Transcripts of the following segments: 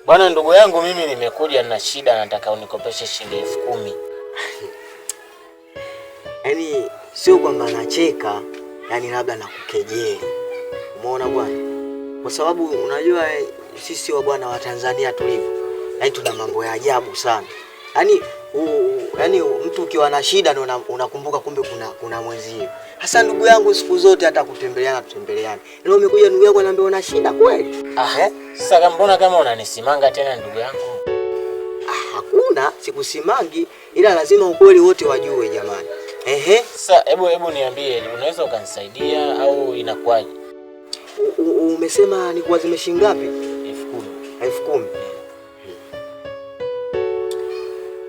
Bwana ndugu yangu, mimi nimekuja na shida, nataka unikopeshe shilingi 10,000. Yaani sio kwamba nacheka, yaani labda nakukejeli. Umeona bwana? Kwa sababu unajua sisi wa bwana wa Tanzania tulivyo. Yaani tuna mambo ya ajabu sana. Yaani mtu ukiwa na shida ndio unakumbuka kumbe kuna mwenzio. Hasa ndugu yangu siku zote hata kutembeleana. Leo umekuja ndugu yangu ananiambia una shida kweli? Sasa mbona kama unanisimanga tena ndugu yangu? Hakuna, sikusimangi, ila lazima ukweli wote wajue jamani. Sasa hebu niambie, unaweza ukanisaidia au inakuwaje? Umesema ni kuazime shilingi ngapi? 10,000.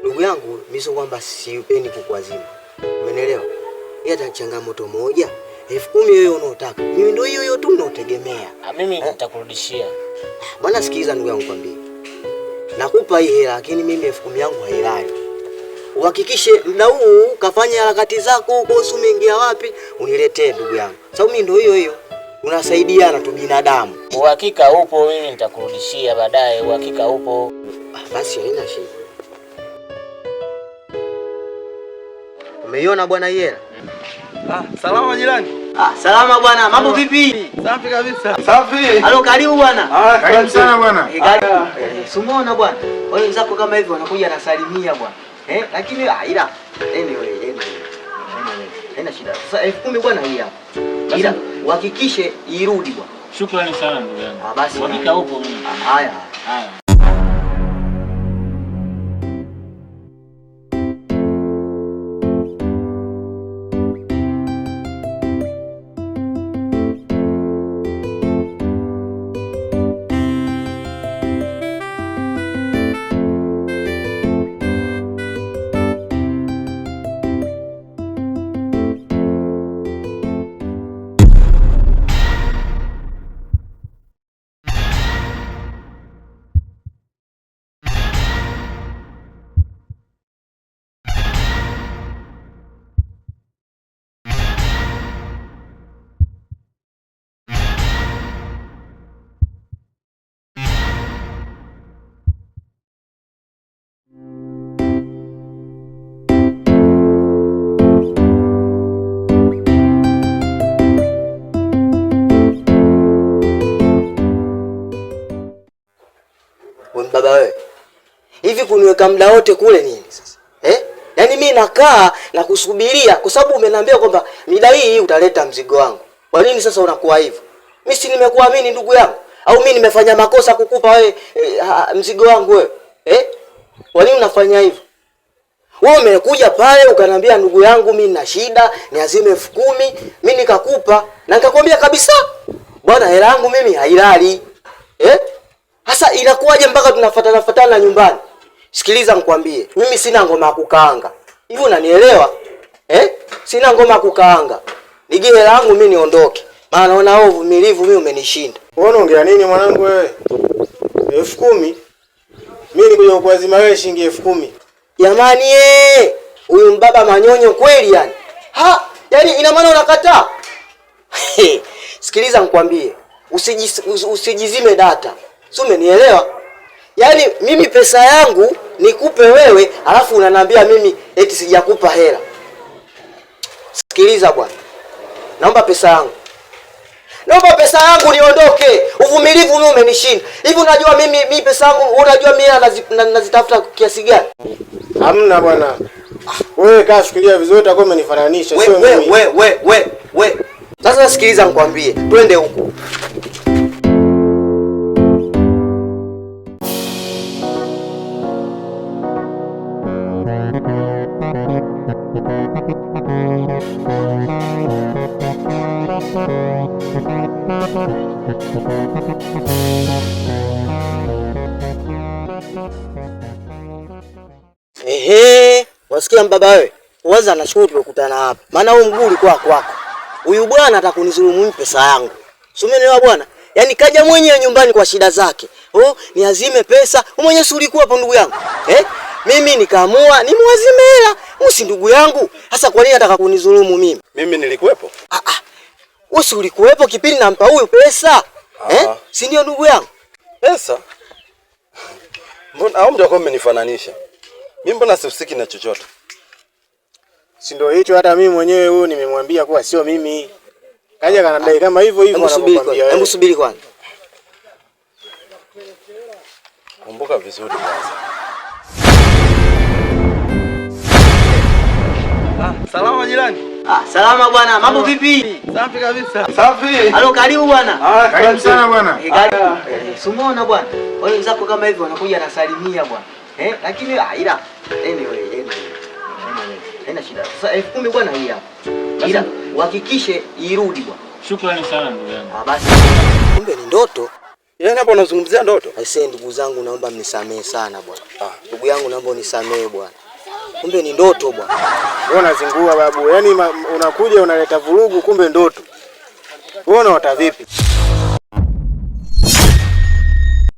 Ndugu yangu, mimi sio kwamba sipendi kukuazima. Umenielewa? Hata changamoto moja 10,000 wewe unaotaka. Mimi ndio hiyo tu ninaotegemea. Mimi nitakurudishia. Bwana sikiza ndugu yangu kwambie. Nakupa hii hela lakini mimi 10,000 yangu hailali. Uhakikishe muda huu kafanya harakati zako huko usiingia wapi uniletee ndugu yangu. Sababu mimi ndio hiyo. Tunasaidiana tu binadamu. Uhakika upo, mimi nitakurudishia baadaye. Uhakika upo. Basi haina shida. Umeiona bwana hii hela? Salama jirani. Salama bwana. Mambo vipi? Safi kabisa. Safi. Halo, karibu bwana. Karibu sana bwana. Sumeona bwana. Wale wenzako kama hivi wanakuja nasalimia bwana. Lakini ila anyway. Haina shida. Sasa 10,000 bwana hii hapa. Ila uhakikishe irudi bwana. Shukrani sana ndugu yangu. Basi uhakika upo mimi. Haya. Baba wewe. Hivi kuniweka muda wote kule nini sasa? Yaani mimi nakaa na kusubiria kwa sababu umeniambia kwamba mida hii utaleta mzigo wangu. Kwa nini sasa unakuwa hivyo? Mimi si nimekuamini ndugu yangu? Au mimi nimefanya makosa kukupa wewe mzigo wangu wewe? Kwa nini unafanya hivyo? Wewe umekuja pale ukaniambia ndugu yangu mimi nina shida, niazime 10,000, mimi nikakupa na nikakwambia kabisa bwana hela yangu mimi hailali. Sasa inakuwaje mpaka tunafuatana nyumbani? Sikiliza nikwambie, mimi sina ngoma ya kukaanga. Hivi unanielewa? Sina ngoma ya kukaanga. Nige hela yangu mimi niondoke. Maana naona wewe uvumilivu mimi umenishinda. Wewe unaongea nini mwanangu wewe? 10,000. Mimi nikuja kukuazima wewe shilingi 10,000. Jamani huyu mbaba manyonyo kweli yani. Yaani ina maana unakataa? Sikiliza nikwambie, usijizime data. Si umenielewa? Yaani mimi pesa yangu nikupe wewe, alafu unaniambia mimi eti sijakupa hela. Sikiliza bwana. Naomba pesa yangu. Naomba pesa yangu niondoke. Uvumilivu mimi umenishinda. Hivi unajua mimi pesa yangu unajua mimi nazitafuta kiasi gani? Hamna bwana. Wewe kaa fikiria vizuri utakuwa umenifananisha sio mimi. We. Sasa sikiliza nikwambie. Twende huko. Wasikia mbaba wewe? Waza nashukuru tumekutana hapa. Maana wewe mguu ulikuwa kwako. Huyu bwana atakunizulumu pesa yangu. Umeelewa bwana? Yaani kaja mwenyewe nyumbani kwa shida zake. Niazime pesa. Mwenyewe si ulikuwa hapo ndugu yangu? Mimi nikaamua nimwazime hela. Usi ndugu yangu. Sasa kwa nini anataka kunizulumu mimi? Mimi nilikuwepo? Usi ulikuwepo kipindi nampa huyu pesa? Si ndio ndugu yangu? Pesa? Mbona au mtakuwa mmenifananisha? Mimi mbona sihusiki na chochote? Si ndio hicho, hata mimi mwenyewe huyo nimemwambia kuwa sio mimi. Kaja kanadai kama hivyo anakuambia wewe. Hebu subiri kwanza. Kumbuka vizuri kwanza. Salama jirani. Salama bwana. Mambo vipi? Safi kabisa. Safi. Halo, karibu bwana. Karibu sana bwana. Sumeona bwana. Wale wenzako kama hivyo wanakuja nasalimia bwana. Lakini ila anyway. Haina shida. Sasa 10,000 bwana hii hapa. Ila uhakikishe irudi bwana. Shukrani sana ndugu yangu. Basi. Kumbe ni ndoto. Yaani hapo unazungumzia ndoto? Aisee, ndugu zangu naomba mnisamee sana bwana. Ndugu yangu naomba unisamee bwana. Kumbe ni ndoto bwana. Wewe unazingua babu. Yaani unakuja unaleta vurugu kumbe ndoto. Wewe unaota vipi?